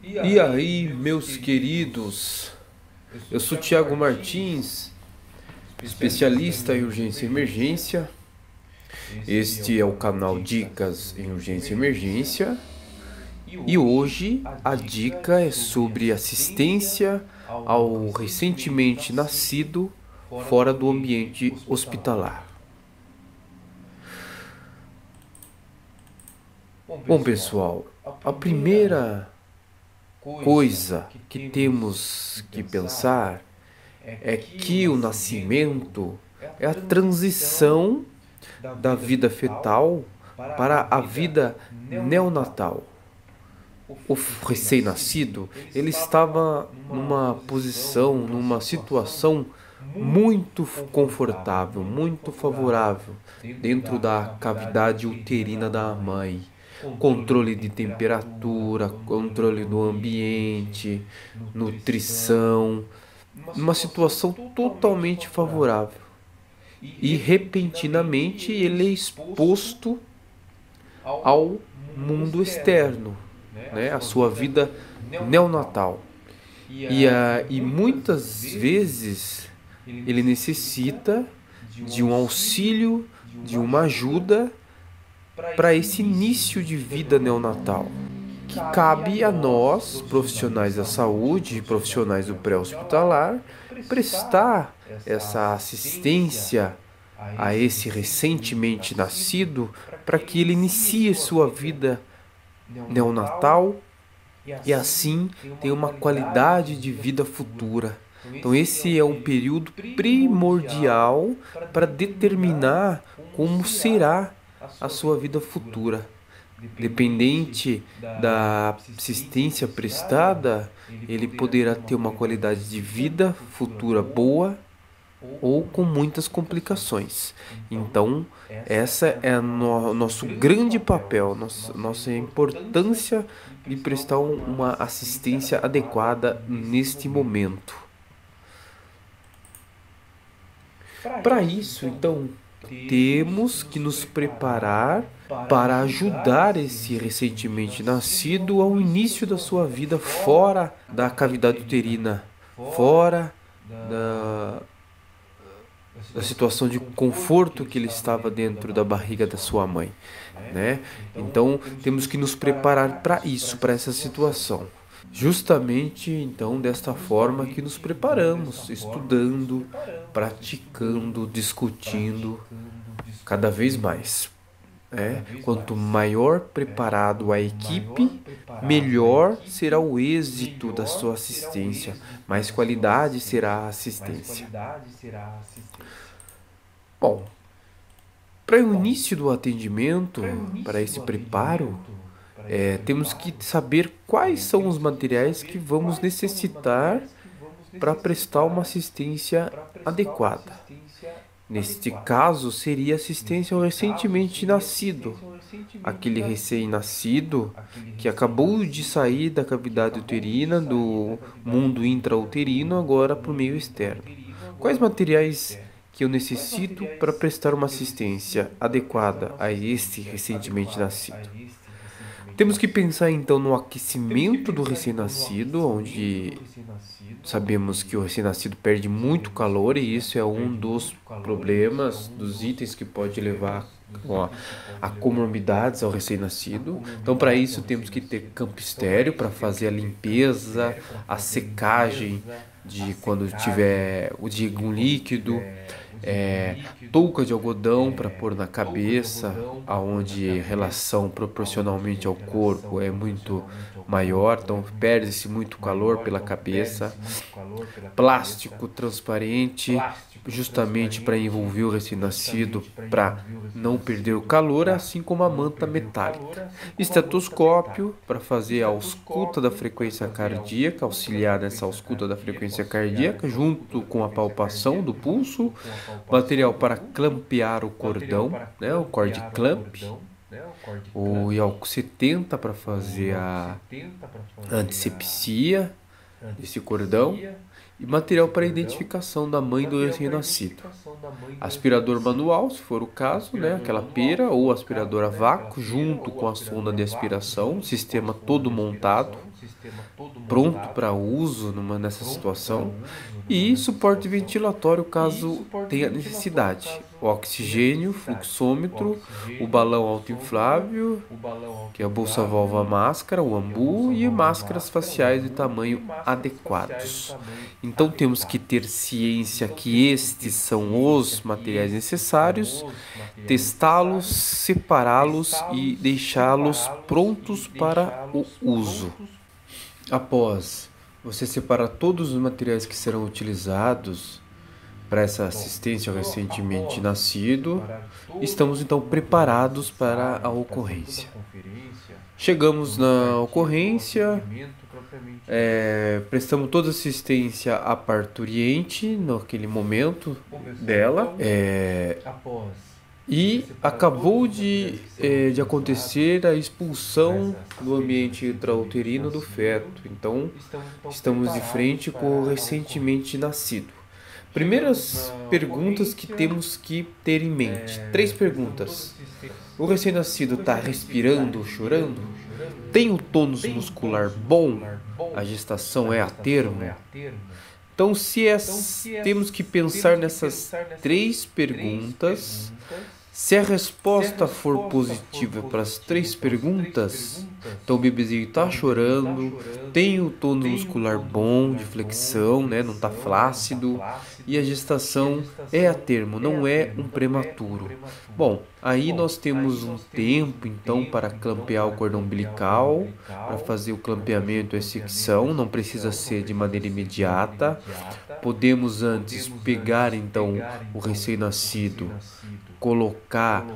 E aí, meus queridos? Eu sou Thiago Martins, especialista em urgência e emergência. Este é o canal Dicas em Urgência e Emergência. E hoje a dica é sobre assistência ao recentemente nascido fora do ambiente hospitalar. Bom, pessoal, a primeira coisa que temos que pensar é que o nascimento é a transição da vida fetal para a vida neonatal. O recém-nascido, ele estava numa posição, numa situação muito confortável, muito favorável dentro da cavidade uterina da mãe. Controle de temperatura, controle do ambiente, nutrição, uma situação totalmente favorável. E repentinamente ele é exposto ao mundo externo, né? A sua vida neonatal. E muitas vezes ele necessita de um auxílio, de uma ajuda para esse início de vida neonatal, que cabe a nós, profissionais da saúde, profissionais do pré-hospitalar, prestar essa assistência a esse recentemente nascido para que ele inicie sua vida neonatal e assim tenha uma qualidade de vida futura. Então esse é um período primordial para determinar como será a sua vida futura. Dependente da assistência prestada, ele poderá ter uma qualidade de vida futura boa ou com muitas complicações. Então, essa é o nosso grande papel, nossa importância de prestar uma assistência adequada neste momento. Para isso, então, temos que nos preparar para ajudar esse recentemente nascido ao início da sua vida fora da cavidade uterina, fora da situação de conforto que ele estava dentro da barriga da sua mãe, né? Então, temos que nos preparar para isso, para essa situação. Justamente, então, desta forma que nos preparamos, estudando, praticando, discutindo cada vez mais. Quanto maior preparado a equipe, melhor será o êxito da sua assistência, mais qualidade será a assistência. Bom, para o início do atendimento, para esse preparo, temos que saber quais são os materiais que vamos necessitar para prestar uma assistência adequada. Neste caso, seria assistência ao recentemente nascido, aquele recém-nascido que acabou de sair da cavidade uterina, do mundo intrauterino, agora para o meio externo. Quais materiais que eu necessito para prestar uma assistência adequada a este recentemente nascido? Temos que pensar então no aquecimento do recém-nascido, onde sabemos que o recém-nascido perde muito calor e isso é um dos problemas, dos itens que pode levar a comorbidades ao recém-nascido. Então, para isso, temos que ter campo estéreo para fazer a limpeza, a secagem de quando tiver um líquido, touca de algodão para pôr na cabeça, aonde a relação proporcionalmente ao corpo é muito maior, então perde-se muito calor pela cabeça. Plástico transparente, justamente para envolver o recém-nascido, para não perder o calor, assim como a manta metálica. Estetoscópio, para fazer a ausculta da frequência cardíaca, auxiliar nessa ausculta da frequência cardíaca, junto com a palpação do pulso. Material para clampear o cordão, né, o cord clamp. O IALCO 70 para fazer a antisepsia desse cordão. e material para identificação da mãe do recém-nascido. Aspirador manual, se for o caso, né? Aquela pera ou aspirador a vácuo, junto com a sonda de aspiração, sistema todo montado, pronto para uso nessa situação, e suporte ventilatório caso tenha necessidade. O oxigênio, fluxômetro, o balão autoinflável, que é a bolsa-válvula máscara, o ambu e máscaras faciais de tamanho adequados. Então temos que ter ciência que estes são os materiais necessários, testá-los, separá-los e deixá-los prontos para o uso. Após você separar todos os materiais que serão utilizados para essa assistência ao recentemente nascido, estamos então preparados para a ocorrência. Chegamos na ocorrência, prestamos toda assistência à parturiente naquele momento dela, e acabou de acontecer a expulsão do ambiente intrauterino do feto. Então, estamos de frente com o recentemente nascido. Primeiras perguntas que temos que ter em mente. 3 perguntas. O recém-nascido está respirando, chorando? Tem o tônus muscular bom? A gestação é a termo? Então, temos que pensar nessas 3 perguntas. Se a resposta for positiva para as 3 perguntas, então o bebezinho está chorando, tem o tônus muscular bom de flexão, né, não está flácido, e a gestação é a termo, não é um prematuro. Bom, aí nós temos um tempo então para clampear o cordão umbilical, para fazer o clampeamento e a secção, não precisa ser de maneira imediata. Podemos antes pegar então o recém-nascido, colocar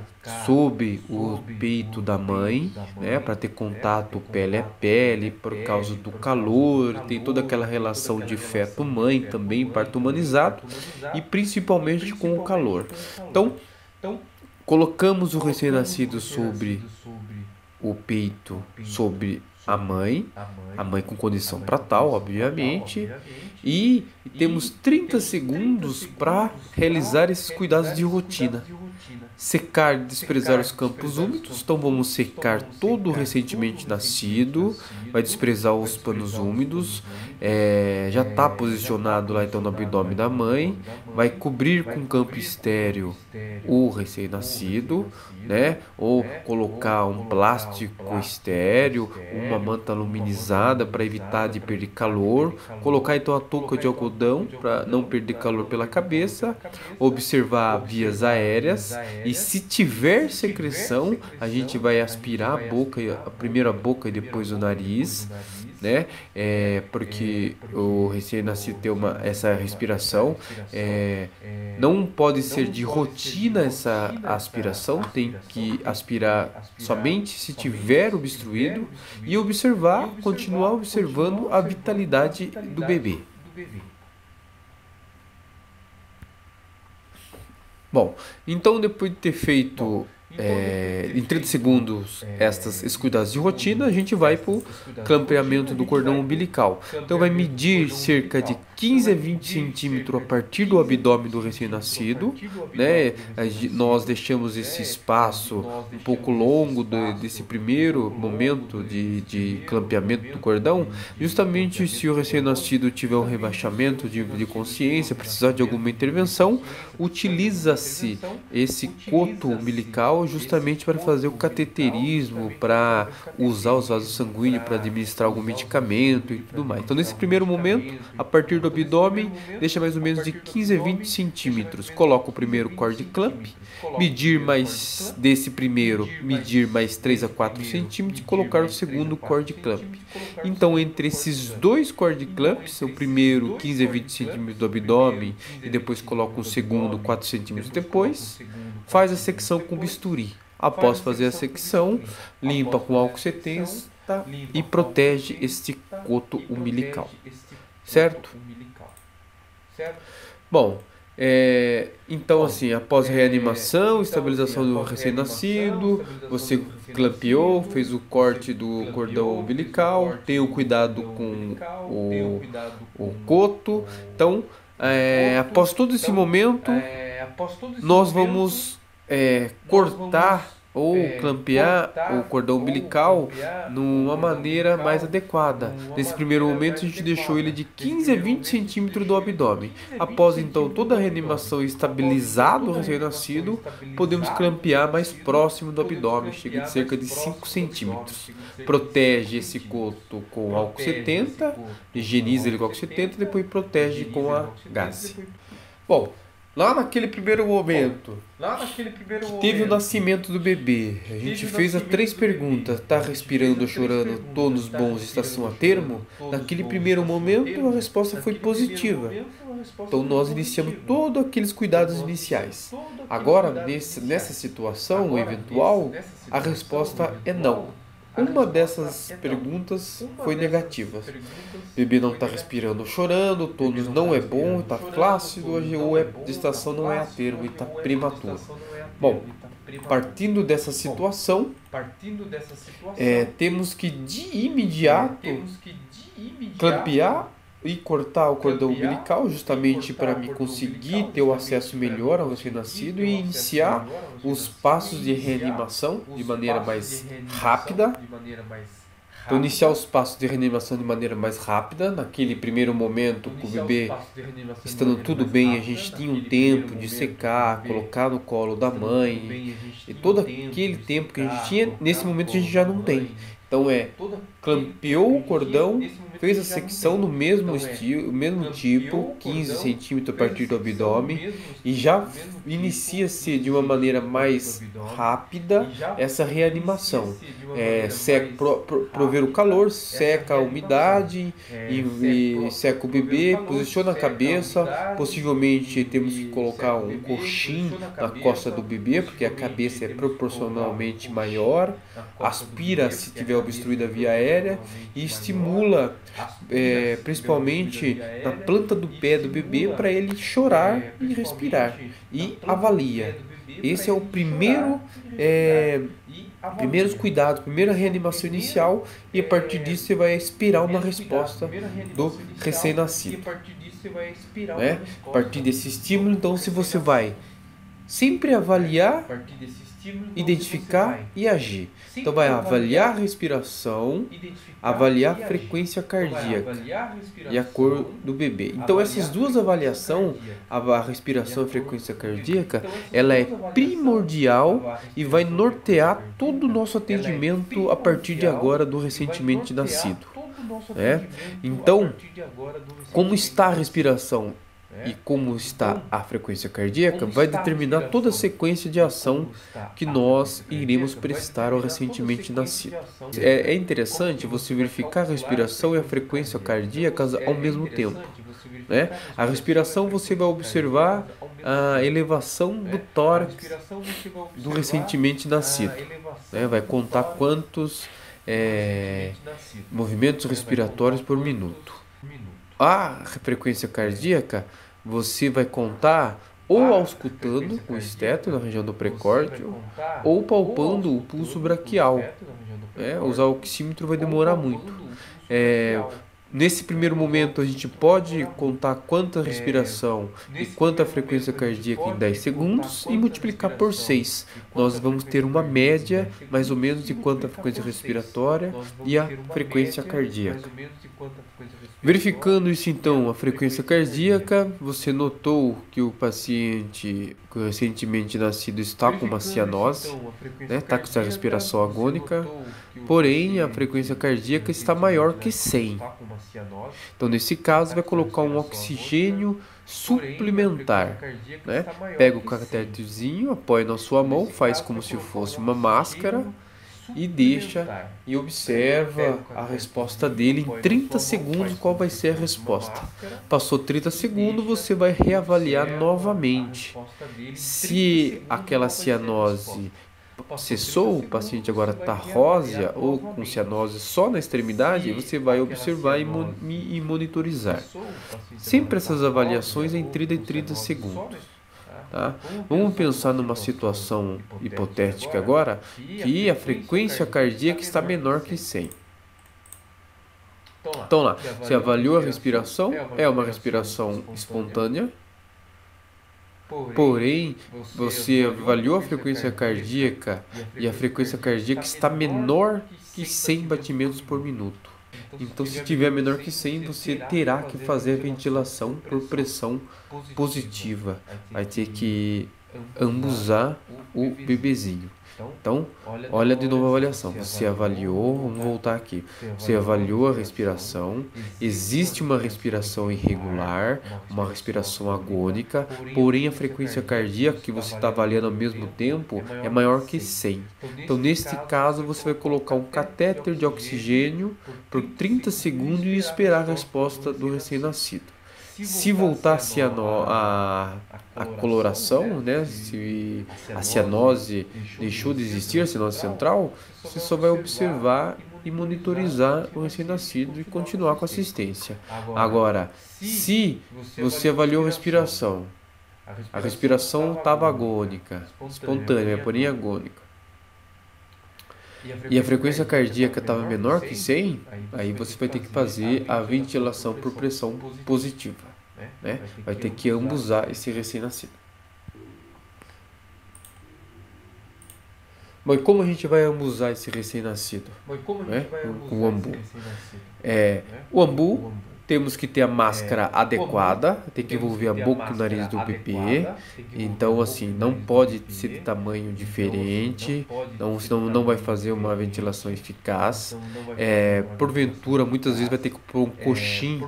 sob o peito da mãe, né, para ter contato pele a pele, por causa do calor, tem toda aquela relação de feto-mãe também, parto humanizado, e principalmente com o calor. Então, colocamos o recém-nascido sobre o peito, sobre a mãe com condição para tal, obviamente, e temos 30 segundos para realizar esses cuidados de rotina. Secar e desprezar os campos úmidos, então vamos secar todo o recentemente nascido, vai desprezar os panos úmidos, já está posicionado lá então no abdômen da mãe, vai cobrir com campo estéreo o recém-nascido, né? Ou colocar um plástico estéreo, uma manta aluminizada para evitar de perder calor, colocar então a touca de algodão para não perder calor pela cabeça, observar vias aéreas, e se tiver secreção, a gente vai aspirar a boca, primeiro a boca e depois o nariz, né? Porque o recém-nascido tem essa respiração, não pode ser de rotina essa aspiração, tem que aspirar somente se tiver obstruído e continuar observando a vitalidade do bebê. Bom, então depois de ter feito em 30 segundos esses cuidados de rotina, a gente vai para o clampeamento do cordão umbilical. Então vai medir cerca de 15 a 20 centímetros a partir do abdômen do recém-nascido, né? Nós deixamos esse espaço um pouco longo desse primeiro momento de clampeamento do cordão, justamente se o recém-nascido tiver um rebaixamento de consciência, precisar de alguma intervenção, utiliza-se esse coto umbilical justamente para fazer o cateterismo, para usar os vasos sanguíneos para administrar algum medicamento e tudo mais. Então, nesse primeiro momento, a partir do abdômen, deixa mais ou menos de 15 a 20 centímetros. Coloca o primeiro cord clamp, medir mais 3 a 4 centímetros e colocar o segundo cord clamp. Então, entre esses 2 cord clamps, o primeiro 15 a 20 centímetros do abdômen e depois coloca um segundo 4 centímetros depois, faz a secção com bisturi. Após fazer a secção, limpa com álcool 70 e protege este coto umbilical. Certo? Bom, Então, assim, após reanimação, estabilização do recém-nascido, você clampeou, fez o corte do cordão umbilical, tenha o cuidado com o, o coto. Então, após todo esse momento, nós vamos cortar ou clampear o cordão umbilical numa maneira mais adequada. Nesse primeiro momento, a gente deixou ele de 15 a 20 centímetros do abdômen. Após então toda a reanimação estabilizado o recém-nascido, podemos clampear mais próximo do abdômen, chega de cerca de 5 centímetros. Protege esse coto com álcool 70, higieniza ele com álcool 70 e depois protege com a gaze. Bom, lá naquele primeiro momento, que teve o nascimento do bebê, a gente fez as 3 perguntas: tá respirando ou chorando, tonos bons, estação a termo? Naquele primeiro momento, a resposta foi positiva. Então nós iniciamos todos aqueles cuidados iniciais. Agora, nessa situação eventual, a resposta é não. Uma dessas perguntas foi negativa. O bebê não está respirando ou chorando, o tônus não é bom, está flácido, ou a gestação não é a termo e está prematuro. Bom, partindo dessa situação, temos que de imediato clampear e cortar o cordão umbilical, justamente para me conseguir ter o acesso melhor ao recém-nascido e iniciar os passos de reanimação de maneira mais rápida. Então, iniciar os passos de reanimação de maneira mais rápida. Naquele primeiro momento, com o bebê estando tudo bem, a gente tinha um tempo de secar, colocar no colo da mãe, e todo aquele tempo que a gente tinha, nesse momento a gente já não tem. Então clampeou o cordão, fez a secção no mesmo estilo, mesmo tipo, 15 centímetros a partir do abdômen, e já inicia-se de uma maneira mais rápida essa reanimação. Prover o calor, seca a umidade e seca o bebê, posiciona a cabeça. Possivelmente temos que colocar um coxim na costa do bebê, porque a cabeça é proporcionalmente maior. Aspira se tiver obstruída a via aérea e estimula principalmente na planta do pé do bebê para ele chorar e respirar, e avalia. Esse é o primeiros cuidados, primeira reanimação inicial, e a partir disso você vai esperar uma resposta do recém-nascido. A partir desse estímulo, então, se você vai sempre avaliar, identificar e agir. Então vai avaliar a respiração, avaliar a frequência cardíaca e a cor do bebê. Então essas duas avaliações, a respiração e a frequência cardíaca, ela é primordial e vai nortear todo o nosso atendimento a partir de agora do recentemente nascido. Então, como está a respiração e como está a frequência cardíaca vai determinar toda a sequência de ação que nós iremos prestar ao recentemente nascido. É interessante você verificar a respiração e a frequência cardíaca ao mesmo tempo. A respiração você vai observar a elevação do tórax do recentemente nascido. Vai contar quantos movimentos respiratórios por minuto. A frequência cardíaca você vai contar ou auscultando o esteto na região do pré-córteo ou palpando o pulso braquial. Usar o oxímetro vai demorar muito. Nesse primeiro momento a gente pode contar quanta respiração e quanta frequência cardíaca em 10 segundos e multiplicar por 6. Nós vamos ter uma média mais ou menos de quanta frequência respiratória e a frequência cardíaca. Verificando isso então, a frequência cardíaca, você notou que o paciente recentemente nascido está com uma cianose, está com essa respiração agônica, porém a frequência cardíaca está maior que 100. Então nesse caso vai colocar um oxigênio suplementar. Pega o cateterzinho, apoia na sua mão, faz como se fosse uma máscara e deixa e observa a resposta dele em 30 segundos. Qual vai ser a resposta? Passou 30 segundos, você vai reavaliar novamente. Se aquela cianose cessou, o paciente agora está rósea ou com cianose só na extremidade, você vai observar e monitorizar. Sempre essas avaliações em 30 e 30 segundos. Tá? Vamos pensar numa situação hipotética agora, que a frequência cardíaca está menor que 100. Então lá, você avaliou a respiração, é uma respiração espontânea, porém, você avaliou a frequência cardíaca e a frequência cardíaca está menor que 100 batimentos por minuto. Então, se tiver menor que 100, você terá que fazer a ventilação por pressão positiva. Vai ter que ambusar o bebezinho. Então, olha de novo a avaliação. Você avaliou, vamos voltar aqui. Você avaliou a respiração, existe uma respiração irregular, uma respiração agônica, porém a frequência cardíaca que você está avaliando ao mesmo tempo é maior que 100. Então, neste caso, você vai colocar um catéter de oxigênio por 30 segundos e esperar a resposta do recém-nascido. Se voltasse a coloração, né, se a cianose deixou de existir, a cianose central, você só vai observar e monitorizar o recém-nascido e continuar com a assistência. Agora, se você avaliou a respiração estava agônica, espontânea, porém agônica, e a frequência cardíaca estava menor que 100, aí você vai ter que fazer a ventilação por pressão positiva, né? Vai ter que ambusar esse recém-nascido. Bom, e como a gente vai ambusar esse recém-nascido? Com o ambu. O ambu, temos que ter a máscara adequada, tem que envolver a boca e o nariz do bebê. Então, assim, não pode ser de tamanho diferente, senão não vai fazer uma ventilação eficaz. Porventura, muitas vezes vai ter que pôr um coxim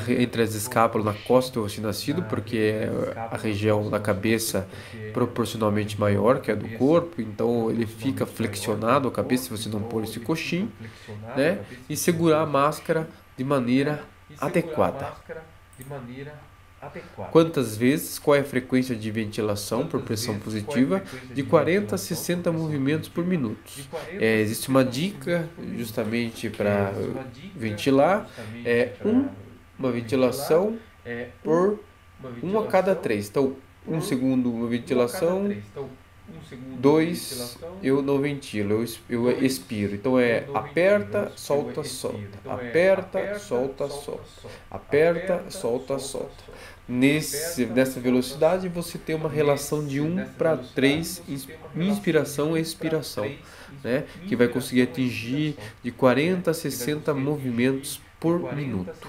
entre as escápulas, na costa do recém-nascido, porque a região da cabeça é proporcionalmente maior que a do corpo, então ele fica flexionado a cabeça se você não pôr esse coxim, né? E segurar a máscara de maneira adequada. Quantas vezes? Qual é a frequência de ventilação por pressão positiva? De 40 a 60 movimentos por minuto. Existe uma dica justamente para ventilar, uma ventilação por 1 a cada 3. Então, 1 segundo uma ventilação, 2 eu não ventilo, eu expiro. Então aperta, solta, solta. Aperta, solta, solta. Aperta, solta, solta. Nessa velocidade você tem uma relação de 1 para 3, inspiração e expiração, né? Que vai conseguir atingir de 40 a 60 movimentos por minuto.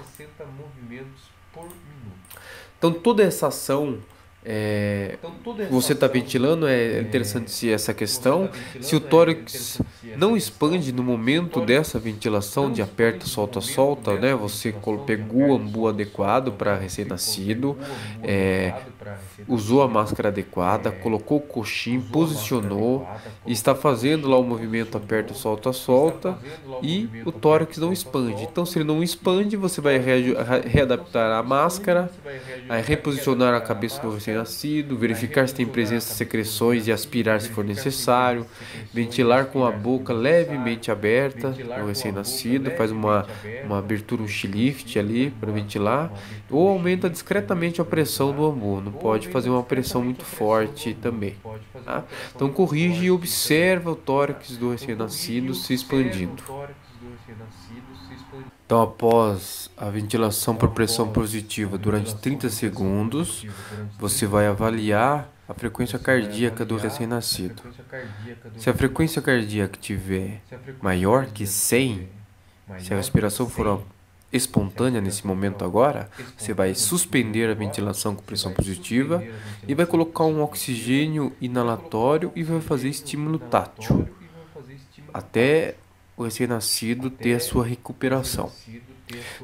Então toda essa ação você está ventilando, é interessante essa questão. Se o tórax não expande no momento dessa ventilação de aperta, solta, solta, né? Você pegou o ambu adequado para recém-nascido, usou a máscara adequada, colocou o coxim, posicionou, e está fazendo lá o movimento aperta, solta, solta, e o tórax não expande. Então, se ele não expande, você vai readaptar a máscara, reposicionar a cabeça do recém-nascido, verificar se tem presença de secreções e aspirar se for necessário, ventilar com a boca levemente aberta no recém-nascido, faz uma abertura, um chilift ali para ventilar, ou aumenta discretamente a pressão do ambu, não pode fazer uma pressão muito forte também. Tá? Então corrige e observa o tórax do recém-nascido se expandindo. Então, após a ventilação por pressão positiva durante 30 segundos, você vai avaliar a frequência cardíaca do recém-nascido. Se a frequência cardíaca estiver maior que 100, se a respiração for espontânea nesse momento agora, você vai suspender a ventilação com pressão positiva e vai colocar um oxigênio inalatório e vai fazer estímulo tátil até o recém-nascido ter a sua recuperação.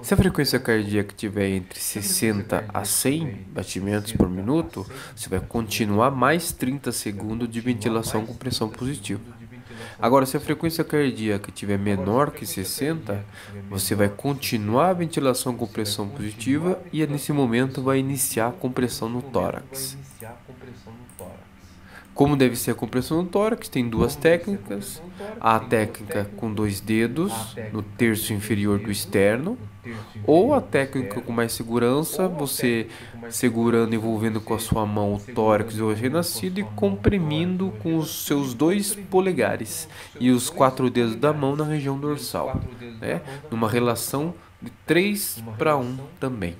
Se a frequência cardíaca estiver entre 60 a 100 batimentos por minuto, você vai continuar mais 30 segundos de ventilação com pressão positiva. Agora, se a frequência cardíaca estiver menor que 60, você vai continuar a ventilação com pressão positiva e nesse momento vai iniciar a compressão no tórax. Como deve ser a compressão no tórax, tem duas técnicas. A técnica com 2 dedos no terço inferior do externo, ou a técnica com mais segurança, você segurando, envolvendo com a sua mão o tórax do recém-nascido e comprimindo com os seus 2 polegares e os 4 dedos da mão na região dorsal, né? Numa relação de 3:1 também.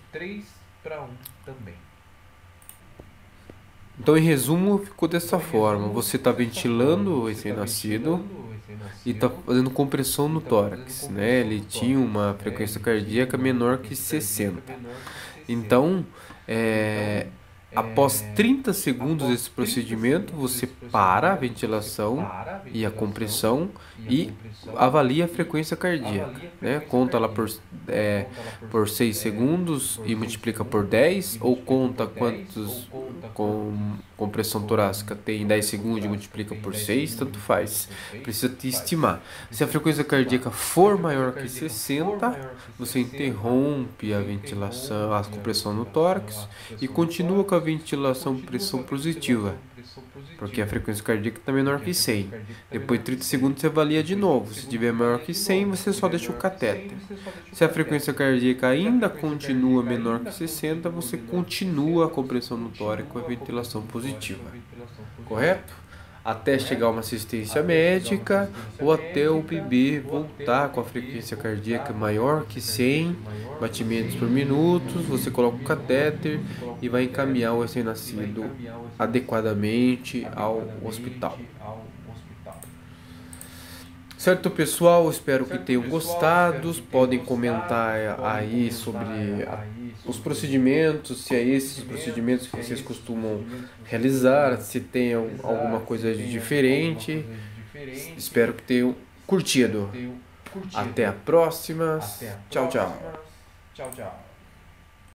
Então, em resumo, ficou dessa forma. Você está ventilando o recém-nascido e está fazendo compressão no tórax, né? Ele tinha uma frequência cardíaca menor que 60. Então, após 30 segundos desse procedimento, você para a ventilação e a compressão e avalia a frequência cardíaca, né? Conta lá por 6 segundos e multiplica por 10, ou conta quantos com compressão torácica tem 10 segundos e multiplica por 6, tanto faz. Precisa te estimar. Se a frequência cardíaca for maior que 60, você interrompe a ventilação, a compressão no tórax e continua com a ventilação pressão positiva, porque a frequência cardíaca está menor que 100. Depois de 30 segundos você avalia de novo. Se tiver maior que 100, você só deixa o catéter. Se a frequência cardíaca ainda continua menor que 60, você continua a compressão no tórax com a ventilação positiva. Correto? Até chegar uma assistência médica ou até o bebê voltar com a frequência cardíaca maior que 100 batimentos por minuto, você coloca o catéter e vai encaminhar o recém-nascido adequadamente ao hospital. Certo, pessoal? Espero que tenham gostado. Podem comentar aí sobre os procedimentos, se é esses procedimentos que vocês costumam realizar, se tem alguma coisa de diferente. Espero que tenham curtido. Até a próxima. Tchau, tchau.